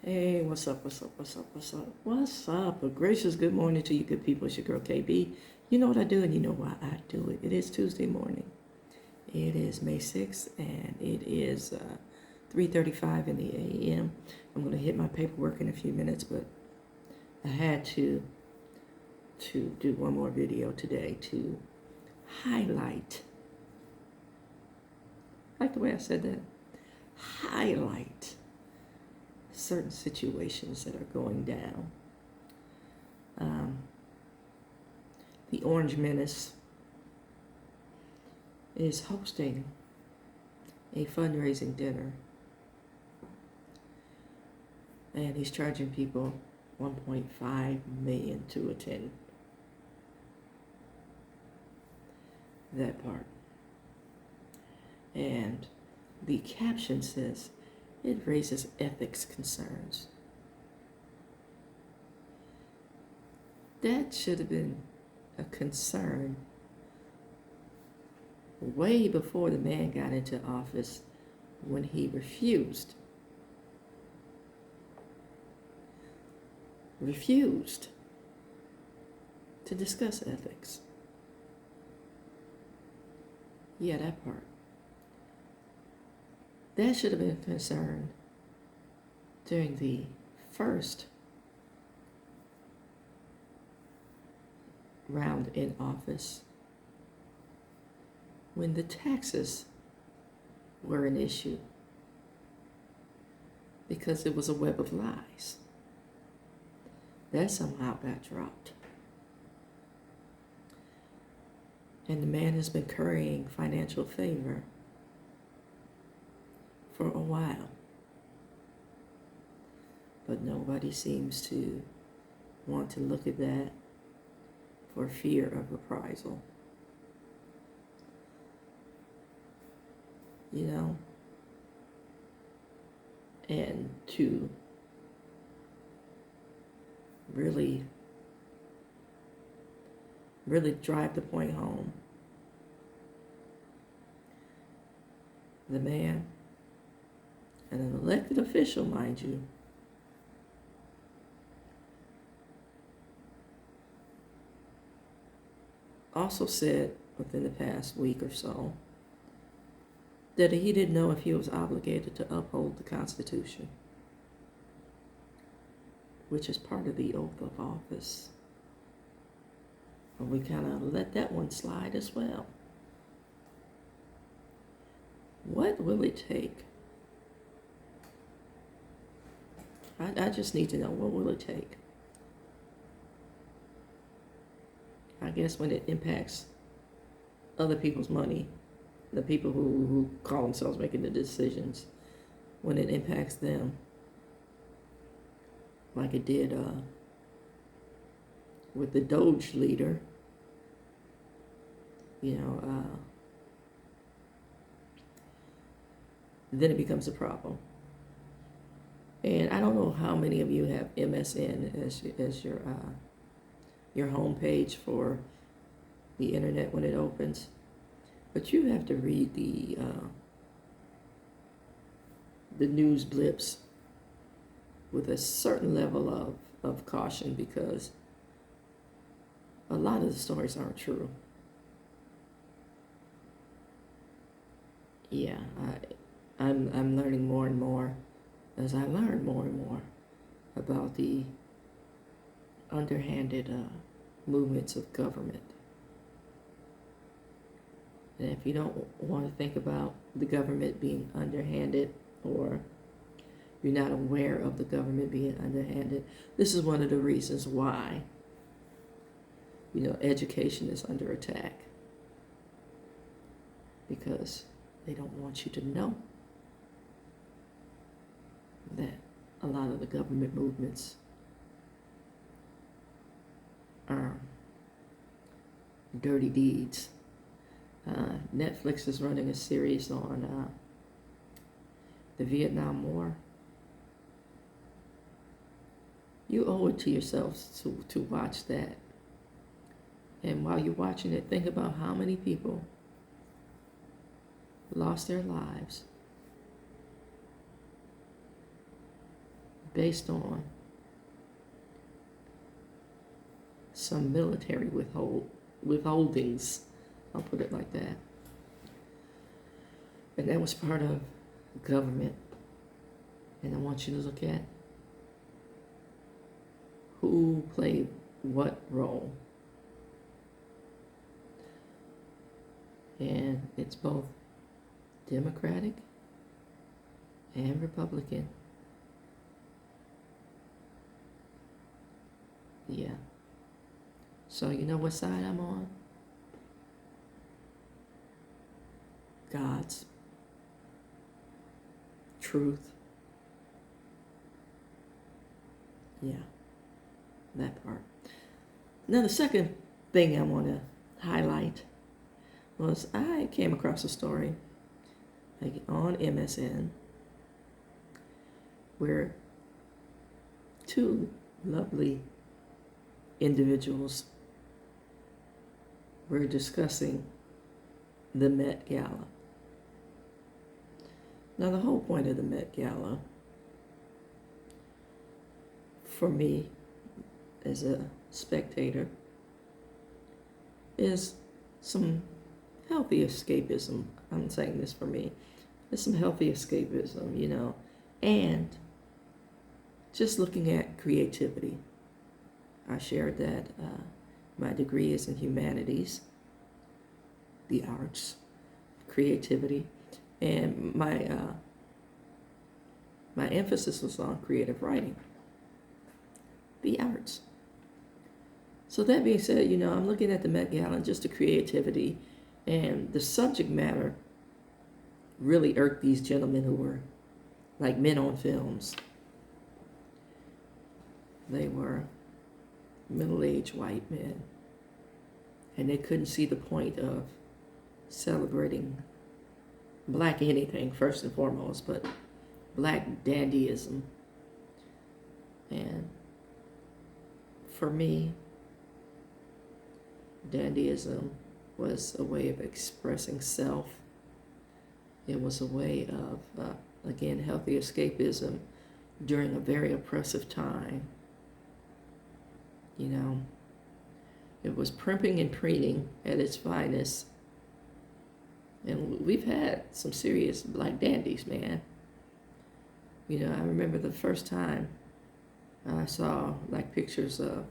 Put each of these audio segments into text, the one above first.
Hey, what's up, what's up, what's up, what's up, what's up? A gracious good morning to you good people. It's your girl KB. You know what I do and you know why I do it. It is Tuesday morning. It is May 6th and it is 3:35 in the a.m. I'm going to hit my paperwork in a few minutes, but I had to do one more video today to highlight, like the way I said that, highlight certain situations that are going down. The Orange Menace is hosting a fundraising dinner, and he's charging people $1.5 million to attend that part. And the caption says, it raises ethics concerns. That should have been a concern way before the man got into office, when he refused to discuss ethics. Yeah, that part. That should have been a concern during the first round in office, when the taxes were an issue, because it was a web of lies. That somehow got dropped. And the man has been currying financial favor for a while. But nobody seems to want to look at that for fear of reprisal. You know? And to really drive the point home, the man, and an elected official, mind you, also said within the past week or so that he didn't know if he was obligated to uphold the Constitution, which is part of the oath of office. And we kind of let that one slide as well. What will it take? I just need to know, what will it take? I guess when it impacts other people's money, the people who call themselves making the decisions, when it impacts them, like it did with the Doge leader, then it becomes a problem. And I don't know how many of you have MSN as your home page for the internet when it opens, but you have to read the news blips with a certain level of caution, because a lot of the stories aren't true. Yeah, I'm learning more and more as I learn more and more about the underhanded movements of government. And if you don't want to think about the government being underhanded, or you're not aware of the government being underhanded, this is one of the reasons why, education is under attack. Because they don't want you to know that a lot of the government movements are dirty deeds. Netflix is running a series on the Vietnam War. You owe it to yourselves to watch that. And while you're watching it, think about how many people lost their lives based on some military withholdings. I'll put it like that. And that was part of government. And I want you to look at who played what role. And it's both Democratic and Republican. Yeah. So you know what side I'm on? God's truth. Yeah, that part. Now the second thing I want to highlight was I came across a story on MSN where two lovely individuals were discussing the Met Gala. Now the whole point of the Met Gala, for me as a spectator, is some healthy escapism. I'm saying this for me. It's some healthy escapism, you know, and just looking at creativity. I shared that my degree is in humanities, the arts, creativity, and my emphasis was on creative writing, the arts. So that being said, you know, I'm looking at the Met Gala and just the creativity, and the subject matter really irked these gentlemen who were like men on films. They were middle-aged white men, and they couldn't see the point of celebrating black anything, first and foremost, but black dandyism. And for me, dandyism was a way of expressing self. It was a way of, again, healthy escapism during a very oppressive time. You know, it was primping and preening at its finest. And we've had some serious black dandies, man. You know, I remember the first time I saw like pictures of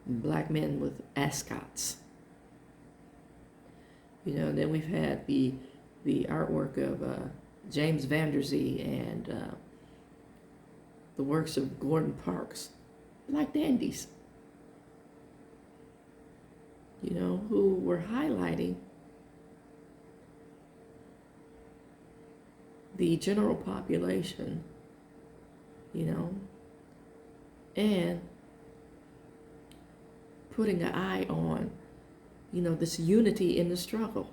black men with ascots. You know, and then we've had the artwork of James Van Der Zee and the works of Gordon Parks, black dandies, you know, who were highlighting the general population, you know, and putting an eye on, you know, this unity in the struggle.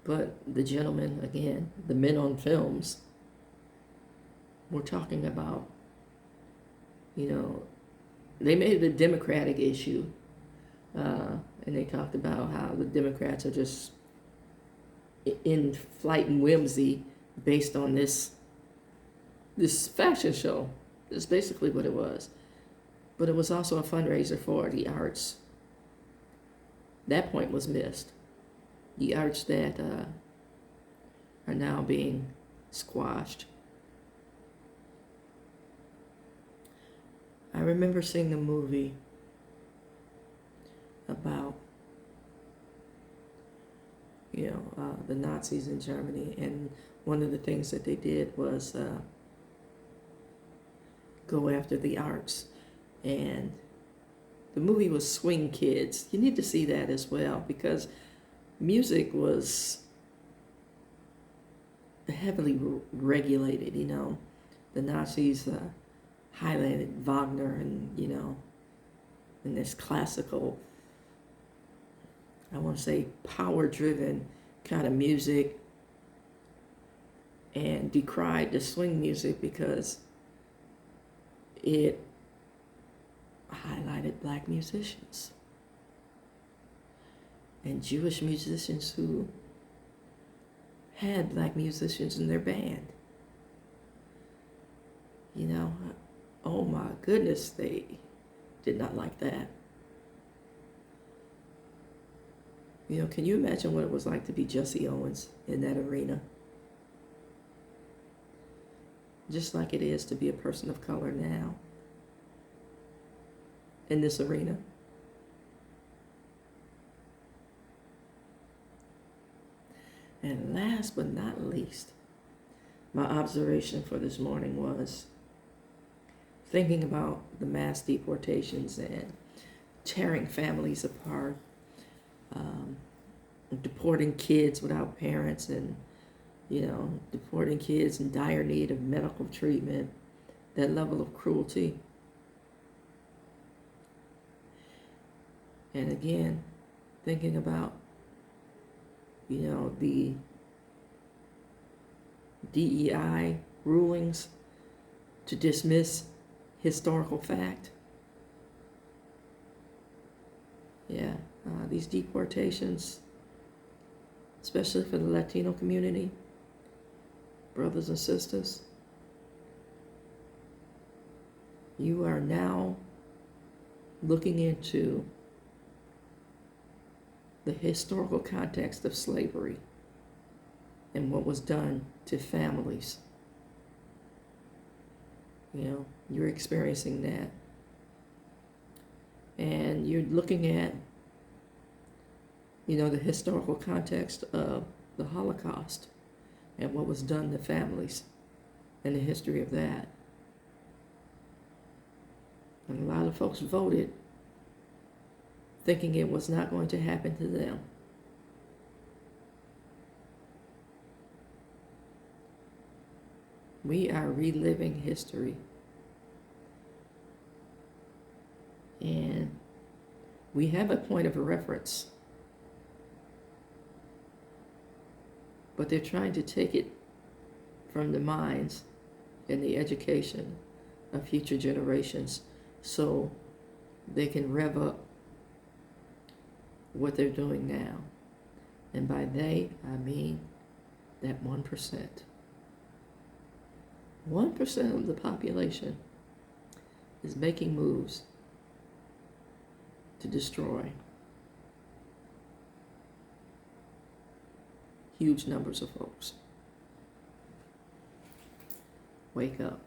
But the gentlemen, again, the men on films, were talking about, you know, they made it a Democratic issue, and they talked about how the Democrats are just in flight and whimsy based on this fashion show. That's basically what it was. But it was also a fundraiser for the arts. That point was missed. The arts that are now being squashed. I remember seeing a movie about, you know, the Nazis in Germany, and one of the things that they did was go after the arts. And the movie was Swing Kids. You need to see that as well, because music was heavily regulated, you know. The Nazis highlighted Wagner and, you know, and this classical, I want to say, power-driven kind of music, and decried the swing music because it highlighted black musicians and Jewish musicians who had black musicians in their band. You know, oh my goodness, they did not like that. You know, can you imagine what it was like to be Jesse Owens in that arena? Just like it is to be a person of color now in this arena. And last but not least, my observation for this morning was thinking about the mass deportations and tearing families apart, deporting kids without parents, and deporting kids in dire need of medical treatment, that level of cruelty. And again, thinking about, the DEI rulings to dismiss historical fact. Yeah, these deportations, especially for the Latino community, brothers and sisters, you are now looking into the historical context of slavery and what was done to families. You're experiencing that. And you're looking at, the historical context of the Holocaust and what was done to families and the history of that. And a lot of folks voted thinking it was not going to happen to them. We are reliving history. And we have a point of reference. But they're trying to take it from the minds and the education of future generations so they can rev up what they're doing now. And by they, I mean that 1%. 1% of the population is making moves to destroy huge numbers of folks. Wake up.